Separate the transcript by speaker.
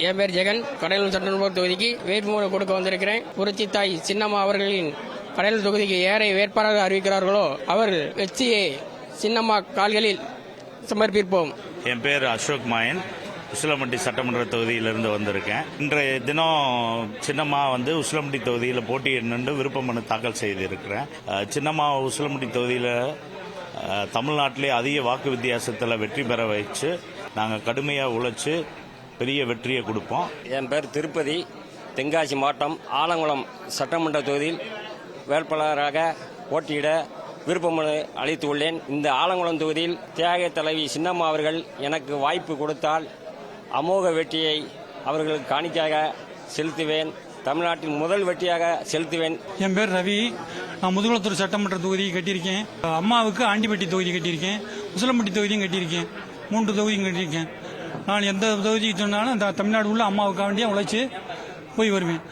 Speaker 1: என் பேர் ஜெகன். கடலூர் சட்டமன்ற தொகுதிக்கு வேட்புமனு கொடுக்க வந்திருக்கிறேன். புரட்சி தாய் சின்னம்மா அவர்களின் கடலூர் தொகுதிக்கு யாரை வேட்பாளராக அறிவிக்கிறார்களோ அவர் வெற்றியை சின்னம்மா கால்களில் சமர்ப்பிப்போம்.
Speaker 2: என் பேர் அசோக் மாயன். உசிலம்பட்டி சட்டமன்ற தொகுதியிலிருந்து வந்திருக்கேன். இன்றைய தினம் சின்னம்மா உசிலம்பட்டி தொகுதியில் போட்டியிட்டு விருப்ப மனு தாக்கல் செய்திருக்கிறேன். சின்னம்மா உசிலம்பட்டி தொகுதியில் தமிழ்நாட்டிலே அதிக வாக்கு வித்தியாசத்தில் வெற்றி பெற வச்சு நாங்கள் கடுமையாக உழைச்சு பெரிய வெற்றியை கொடுப்போம்.
Speaker 3: என் பேர் திருப்பதி. தென்காசி மாவட்டம் ஆலங்குளம் சட்டமன்ற தொகுதியில் வேட்பாளராக போட்டியிட விருப்பமனு அளித்துள்ளேன். இந்த ஆலங்குளம் தொகுதியில் தியாக தலைவி சின்னம்மா அவர்கள் எனக்கு வாய்ப்பு கொடுத்தால் அமோக வெற்றியை அவர்களுக்கு காணிக்கையாக செலுத்துவேன். தமிழ்நாட்டின் முதல் வெற்றியாக செலுத்துவேன்.
Speaker 4: என் பேர் ரவி. நான் முதுகுளத்தூர் சட்டமன்ற தொகுதியை கட்டியிருக்கேன். அம்மாவுக்கு ஆண்டிப்பட்டி தொகுதி கட்டியிருக்கேன். உசிலம்பட்டி தொகுதியும் கட்டியிருக்கேன். 3 தொகுதியும் கட்டியிருக்கேன். நான் எந்த தொகுதிக்கு சொன்னாலும் தமிழ்நாடு உள்ள அம்மாவுக்காக வேண்டிய உழைச்சி போய் வருவேன்.